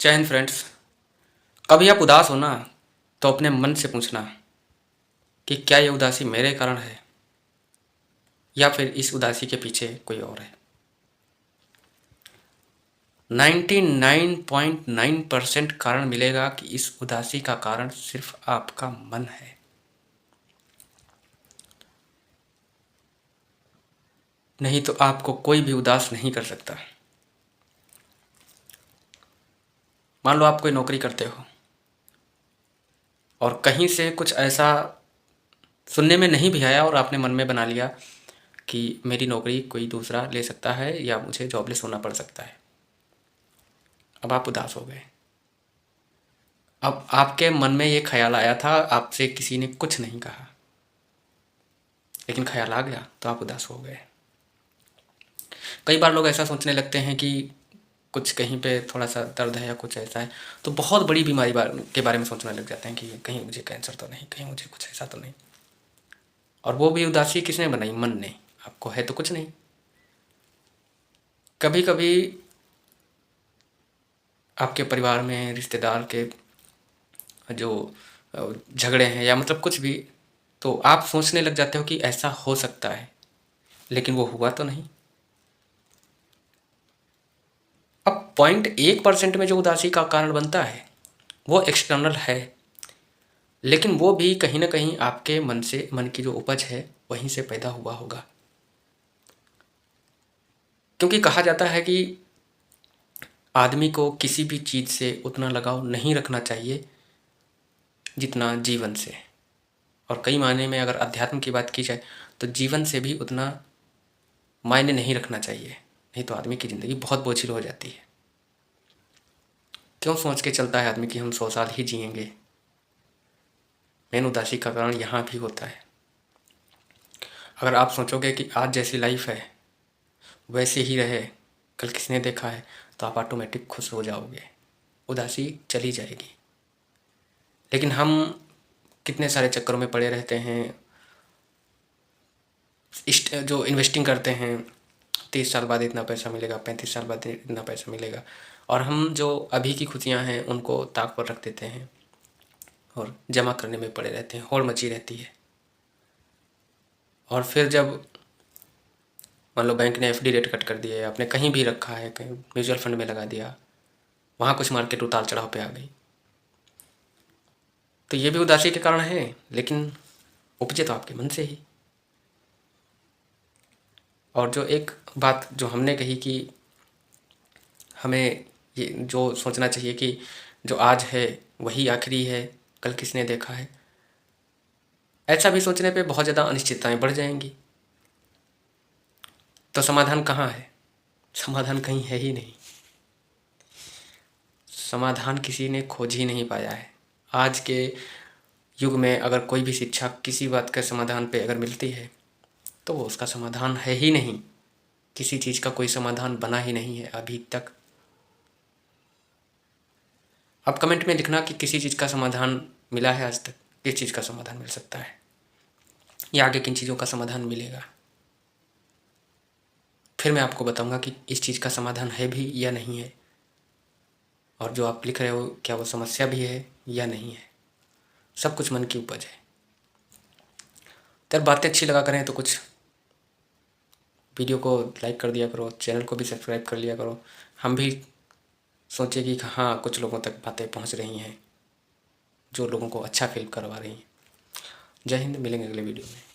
जय हिंद फ्रेंड्स। कभी आप उदास हो ना तो अपने मन से पूछना कि क्या ये उदासी मेरे कारण है या फिर इस उदासी के पीछे कोई और है। 99.9% कारण मिलेगा कि इस उदासी का कारण सिर्फ आपका मन है। नहीं तो आपको कोई भी उदास नहीं कर सकता। मान लो आप कोई नौकरी करते हो और कहीं से कुछ ऐसा सुनने में नहीं भी आया और आपने मन में बना लिया कि मेरी नौकरी कोई दूसरा ले सकता है या मुझे जॉबलेस होना पड़ सकता है। अब आप उदास हो गए। अब आपके मन में ये ख्याल आया था, आपसे किसी ने कुछ नहीं कहा, लेकिन ख्याल आ गया तो आप उदास हो गए। कई बार लोग ऐसा सोचने लगते हैं कि कुछ कहीं पे थोड़ा सा दर्द है या कुछ ऐसा है तो बहुत बड़ी बीमारी के बारे में सोचने लग जाते हैं कि कहीं मुझे कैंसर तो नहीं, कहीं मुझे कुछ ऐसा तो नहीं। और वो भी उदासी किसने बनाई? मन ने। आपको है तो कुछ नहीं। कभी कभी आपके परिवार में रिश्तेदार के जो झगड़े हैं या मतलब कुछ भी, तो आप सोचने लग जाते हो कि ऐसा हो सकता है, लेकिन वो हुआ तो नहीं। अब 0.1% में जो उदासी का कारण बनता है वो एक्सटर्नल है, लेकिन वो भी कहीं ना कहीं आपके मन की जो उपज है वहीं से पैदा हुआ होगा। क्योंकि कहा जाता है कि आदमी को किसी भी चीज़ से उतना लगाव नहीं रखना चाहिए जितना जीवन से। और कई मायने में अगर अध्यात्म की बात की जाए तो जीवन से भी उतना मायने नहीं रखना चाहिए, नहीं तो आदमी की ज़िंदगी बहुत बोझिल हो जाती है। क्यों सोच के चलता है आदमी कि हम 100 साल ही जिएंगे? मेन उदासी का कारण यहाँ भी होता है। अगर आप सोचोगे कि आज जैसी लाइफ है वैसे ही रहे, कल किसने देखा है, तो आप ऑटोमेटिक खुश हो जाओगे, उदासी चली जाएगी। लेकिन हम कितने सारे चक्करों में पड़े रहते हैं। जो इन्वेस्टिंग करते हैं, 30 साल बाद इतना पैसा मिलेगा, 35 साल बाद इतना पैसा मिलेगा, और हम जो अभी की खुशियाँ हैं उनको ताक पर रख देते हैं और जमा करने में पड़े रहते हैं, होड़ मची रहती है। और फिर जब मान लो बैंक ने एफडी रेट कट कर दिया है, आपने कहीं भी रखा है, कहीं म्यूचुअल फंड में लगा दिया, वहाँ कुछ मार्केट उतार चढ़ाव पे आ गई, तो ये भी उदासी के कारण है, लेकिन उपजे तो आपके मन से ही। और जो एक बात जो हमने कही कि हमें ये जो सोचना चाहिए कि जो आज है वही आखिरी है, कल किसने देखा है, ऐसा भी सोचने पे बहुत ज़्यादा अनिश्चितताएं बढ़ जाएंगी। तो समाधान कहाँ है? समाधान कहीं है ही नहीं। समाधान किसी ने खोज ही नहीं पाया है। आज के युग में अगर कोई भी शिक्षा किसी बात के समाधान पे अगर मिलती है तो वो उसका समाधान है ही नहीं। किसी चीज़ का कोई समाधान बना ही नहीं है अभी तक। आप कमेंट में लिखना कि किसी चीज़ का समाधान मिला है आज तक, किस चीज़ का समाधान मिल सकता है या आगे किन चीज़ों का समाधान मिलेगा। फिर मैं आपको बताऊंगा कि इस चीज़ का समाधान है भी या नहीं है, और जो आप लिख रहे हो क्या वो समस्या भी है या नहीं है। सब कुछ मन की उपज है। तो यार बातें अच्छी लगा करें तो कुछ वीडियो को लाइक कर दिया करो, चैनल को भी सब्सक्राइब कर लिया करो। हम भी सोचे कि हाँ कुछ लोगों तक बातें पहुंच रही हैं जो लोगों को अच्छा फील करवा रही हैं। जय हिंद, मिलेंगे अगले वीडियो में।